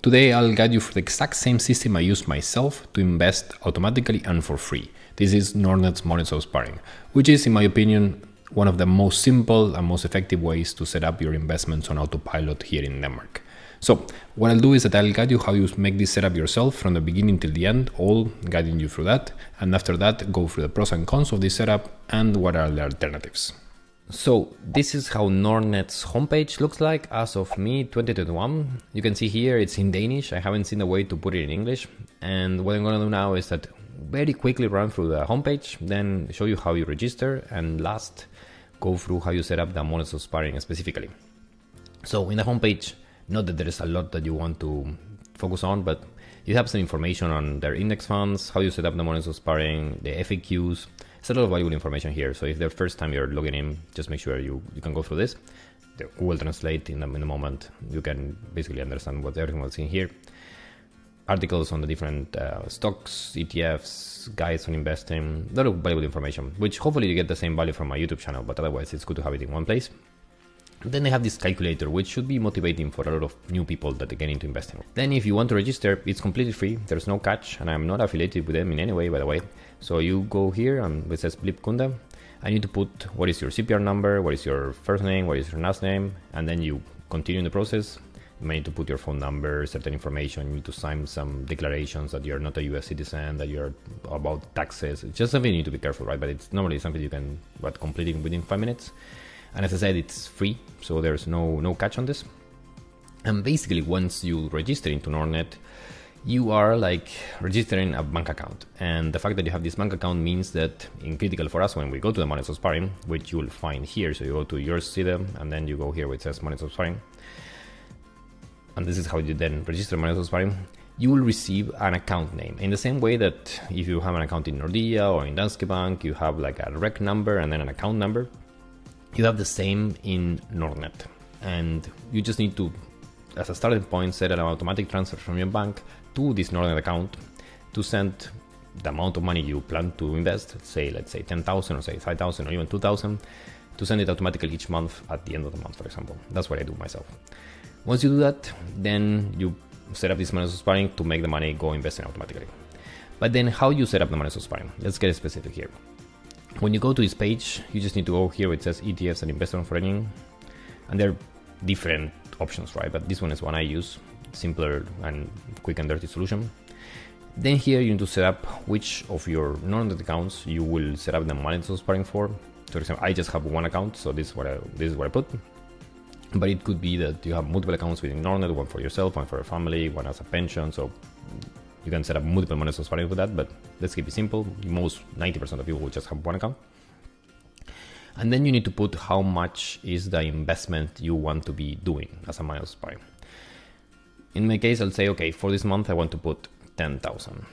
Today I'll guide you through the exact same system I use myself to invest automatically and for free. This is Nordnet's Månedsopsparing, which is, in my opinion, one of the most simple and most effective ways to set up your investments on autopilot here in Denmark. So what I'll do is that I'll guide you how you make this setup yourself from the beginning till the end, all guiding you through that. And after that, go through the pros and cons of this setup and what are the alternatives. So this is how Nordnet's homepage looks like as of me 2021. You can see here it's in Danish. I haven't seen a way to put it in English. And what I'm going to do now is that very quickly run through the homepage, then show you how you register, and last go through how you set up the Månedsopsparing specifically. So in the homepage, not that there is a lot that you want to focus on, but you have some information on their index funds, how you set up the Månedsopsparing, the FAQs. It's a lot of valuable information here. So if the first time you're logging in, just make sure you can go through this. The Google Translate in the moment, you can basically understand what everything was in here. Articles on the different stocks, ETFs, guides on investing, a lot of valuable information, which hopefully you get the same value from my YouTube channel, but otherwise it's good to have it in one place. Then they have this calculator, which should be motivating for a lot of new people that get into investing. Then if you want to register, it's completely free. There's no catch, and I'm not affiliated with them in any way, by the way. So you go here and it says Blip Kunde. I need to put what is your CPR number, what is your first name, what is your last name, and then you continue the process. You may need to put your phone number, certain information. You need to sign some declarations that you're not a US citizen, that you're about taxes. It's just something you need to be careful, right? But it's normally something you can complete within 5 minutes. And as I said, it's free, so there's no catch on this. And basically, once you register into Nordnet, you are like registering a bank account. And the fact that you have this bank account means that, in critical for us, when we go to the Månedsopsparing, which you will find here, so you go to your side, and then you go here where it says Månedsopsparing. And this is how you then register Månedsopsparing. You will receive an account name in the same way that if you have an account in Nordea or in Danske Bank, you have like a rec number and then an account number. You have the same in Nordnet, and you just need to, as a starting point, set an automatic transfer from your bank to this Nordnet account to send the amount of money you plan to invest, let's say 10,000 or say 5,000 or even 2,000, to send it automatically each month at the end of the month, for example. That's what I do myself. Once you do that, then you set up this Månedsopsparing to make the money go investing automatically. But then how you set up the Månedsopsparing? Let's get specific here. When you go to this page, you just need to go here where it says ETFs and investment foreign, and there are different options, right? But this one is one I use, simpler and quick and dirty solution. Then here you need to set up which of your Nordnet accounts you will set up the Månedsopsparing for. For example, I just have one account, so this is what I put. But it could be that you have multiple accounts within Nordnet, one for yourself, one for your family, one as a pension. So you can set up multiple Månedsopsparing for that, but let's keep it simple. Most 90% of people will just have one account. And then you need to put how much is the investment you want to be doing as a Månedsopsparing. In my case, I'll say, okay, for this month, I want to put 10,000.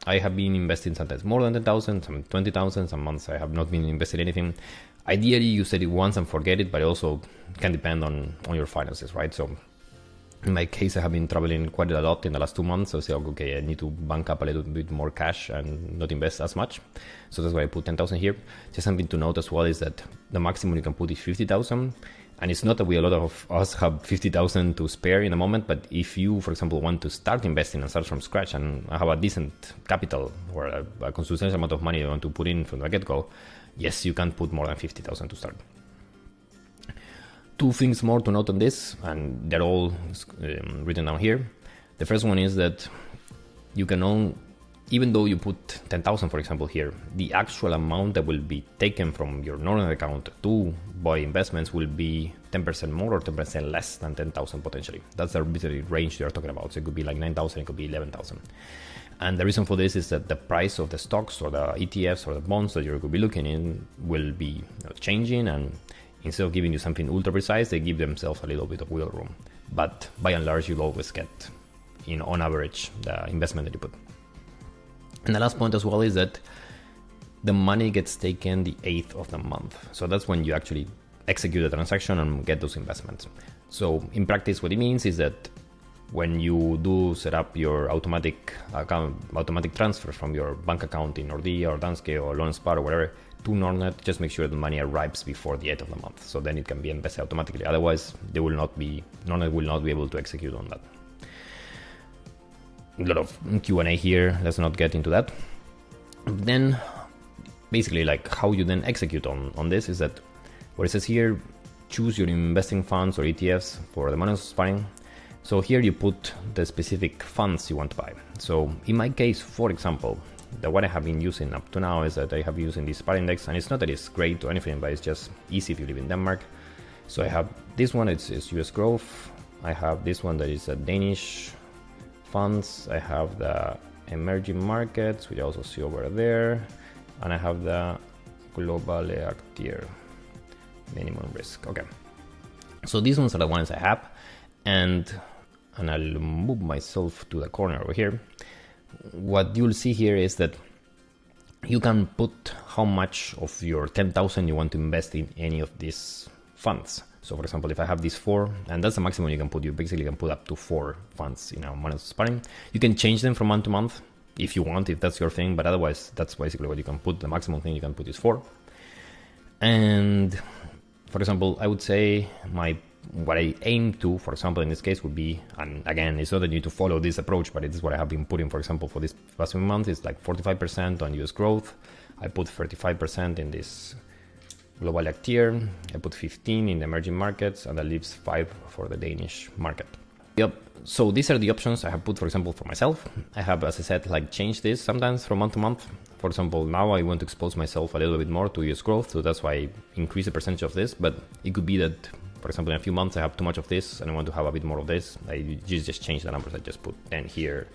I have been investing sometimes more than 10,000, some 20,000, some months I have not been investing anything. Ideally, you set it once and forget it, but it also can depend on your finances, right? So in my case, I have been traveling quite a lot in the last 2 months. So I say, okay, I need to bank up a little bit more cash and not invest as much. So that's why I put 10,000 here. Just something to note as well is that the maximum you can put is 50,000. And it's not that a lot of us have 50,000 to spare in a moment, but if you, for example, want to start investing and start from scratch and have a decent capital or a consistent amount of money you want to put in from the get-go, yes, you can put more than 50,000 to start. 2 things more to note on this, and they're all written down here. The first one is that you can own, even though you put 10,000, for example, here, the actual amount that will be taken from your Nordnet account to buy investments will be 10% more or 10% less than 10,000 potentially. That's the range you're talking about. So it could be like 9,000, it could be 11,000. And the reason for this is that the price of the stocks or the ETFs or the bonds that you're going to be looking in will be changing, and instead of giving you something ultra precise, they give themselves a little bit of wiggle room. But by and large, you'll always get, on average, the investment that you put. And the last point as well is that the money gets taken the 8th of the month. So that's when you actually execute the transaction and get those investments. So in practice, what it means is that when you do set up your automatic transfer from your bank account in Nordea or Danske or Lånespar or whatever to Nordnet, just make sure the money arrives before the 8th of the month. So then it can be invested automatically. Otherwise, Nordnet will not be able to execute on that. a lot of Q&A here. Let's not get into that. Then basically like how you then execute on this is that what it says here, choose your investing funds or ETFs for the Månedsopsparing. So here you put the specific funds you want to buy. So in my case, for example, the one I have been using up to now is that I have using this SPAR index, and it's not that it's great or anything, but it's just easy if you live in Denmark. So I have this one, it's US growth. I have this one that is a Danish funds. I have the emerging markets, which I also see over there. And I have the global actier minimum risk. Okay. So these ones are the ones I have. And I'll move myself to the corner over here. What you'll see here is that you can put how much of your 10,000 you want to invest in any of these funds. So for example, if I have these 4, and that's the maximum you can put, you basically can put up to 4 funds in a Månedsopsparing. You can change them from month to month if you want, if that's your thing, but otherwise that's basically what you can put. The maximum thing you can put is 4. And for example, I would say what I aim to, for example, in this case would be, and again, it's not that you need to follow this approach, but it is what I have been putting, for example, for this past few months, is like 45% on US growth. I put 35% in this global actier. I put 15 in the emerging markets, and that leaves 5 for the Danish market. Yep. So these are the options I have put, for example, for myself. I have, as I said, like changed this sometimes from month to month. For example, now I want to expose myself a little bit more to US growth, so that's why I increase the percentage of this. But it could be that, for example, in a few months I have too much of this and I want to have a bit more of this. I just change the numbers. I just put 10 here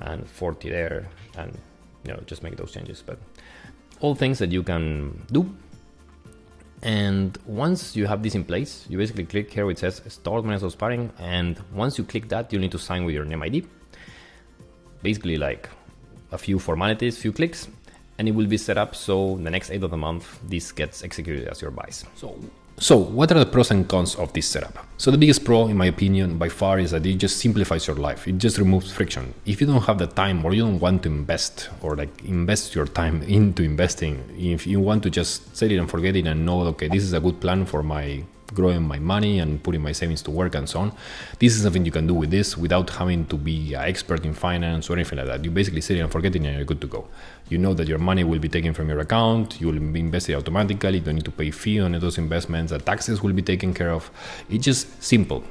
and 40 there, and just make those changes. But all things that you can do. And once you have this in place, you basically click here where it says Start Månedsopsparing, and once you click that, you need to sign with your name ID. Basically like a few formalities, few clicks, and it will be set up so the next 8th of the month this gets executed as your buys. So what are the pros and cons of this setup? So the biggest pro, in my opinion, by far, is that it just simplifies your life. It just removes friction. If you don't have the time, or you don't want to invest, or like invest your time into investing, if you want to just set it and forget it and know, okay, this is a good plan for my growing my money and putting my savings to work and so on, this is something you can do with this without having to be an expert in finance or anything like that. You basically set it and forget it and you're good to go. You know that your money will be taken from your account, you will be invested automatically, you don't need to pay a fee on those investments, the taxes will be taken care of. It's just simple.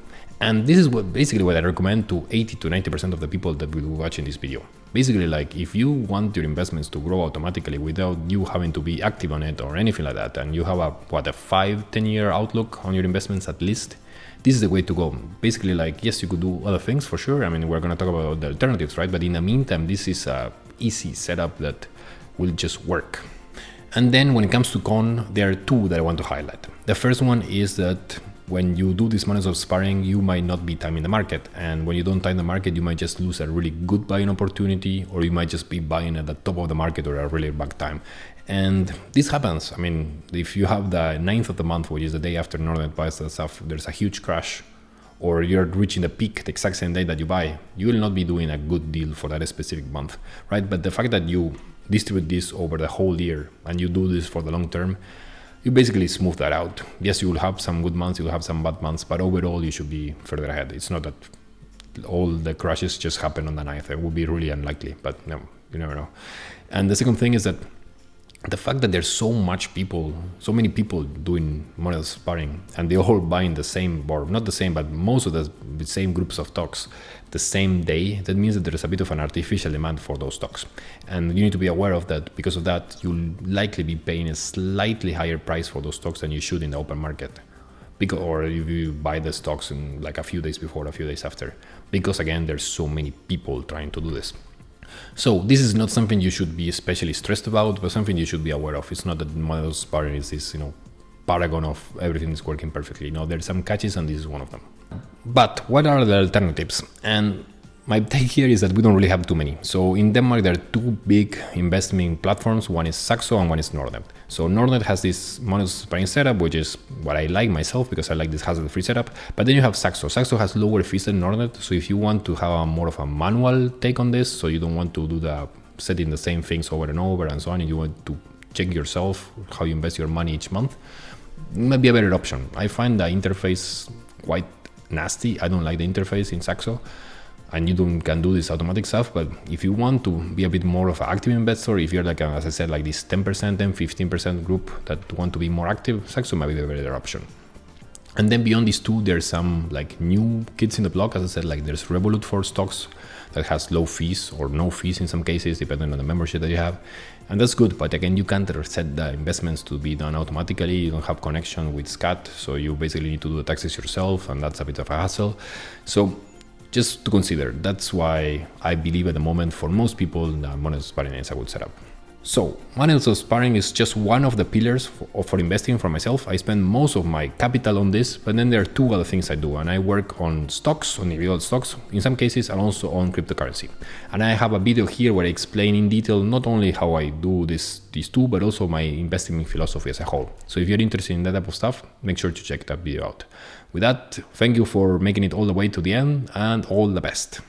And this is basically what I recommend to 80 to 90% of the people that will be watching this video. Basically, like if you want your investments to grow automatically without you having to be active on it or anything like that, and you have a 5-10 year outlook on your investments at least, this is the way to go. Basically, like, yes, you could do other things for sure. I mean, we're going to talk about the alternatives, right? But in the meantime, this is a easy setup that will just work. And then when it comes to con, there are 2 that I want to highlight. The first one is that when you do this Månedsopsparing, you might not be timing the market. And when you don't time the market, you might just lose a really good buying opportunity, or you might just be buying at the top of the market or a really bad time. And this happens. I mean, if you have the 9th of the month, which is the day after Nordnet buys the stuff, there's a huge crash, or you're reaching the peak the exact same day that you buy, you will not be doing a good deal for that specific month, right? But the fact that you distribute this over the whole year and you do this for the long term, you basically smooth that out. Yes, you will have some good months, you will have some bad months, but overall you should be further ahead. It's not that all the crashes just happen on the 9th. It would be really unlikely, but no, you never know. And the second thing is that the fact that there's so many people doing Månedsopsparing, and they all buying the same, or not the same, but most of the same groups of stocks the same day, that means that there's a bit of an artificial demand for those stocks. And you need to be aware of that. Because of that, you'll likely be paying a slightly higher price for those stocks than you should in the open market. Or if you buy the stocks in like a few days before, a few days after. Because again, there's so many people trying to do this. So this is not something you should be especially stressed about, but something you should be aware of. It's not that Månedsopsparing is this, paragon of everything is working perfectly. No, there's some catches, and this is one of them. But what are the alternatives? And my take here is that we don't really have too many. So in Denmark, there are 2 big investment platforms. One is Saxo and one is Nordnet. So Nordnet has this Månedsopsparing setup, which is what I like myself because I like this hassle-free setup. But then you have Saxo. Saxo has lower fees than Nordnet. So if you want to have more of a manual take on this, so you don't want to do the setting the same things over and over and so on, and you want to check yourself how you invest your money each month, it might be a better option. I find the interface quite nasty. I don't like the interface in Saxo. and you can do this automatic stuff. But if you want to be a bit more of an active investor, if you're like, as I said, like this 10% and 15% group that want to be more active, Saxo might be a better option. And then beyond these two, there's some like new kids in the block. As I said, like there's Revolut for stocks that has low fees or no fees in some cases, depending on the membership that you have. And that's good. But again, you can't set the investments to be done automatically. You don't have connection with SCAT. So you basically need to do the taxes yourself. And that's a bit of a hassle. So just to consider, that's why I believe at the moment for most people, Månedsopsparing is a good setup. So Månedsopsparing is just one of the pillars for investing for myself. I spend most of my capital on this, but then there are two other things I do. And I work on stocks, on individual stocks, in some cases, and also on cryptocurrency. And I have a video here where I explain in detail not only how I do these two, but also my investing philosophy as a whole. So if you're interested in that type of stuff, make sure to check that video out. With that, thank you for making it all the way to the end, and all the best.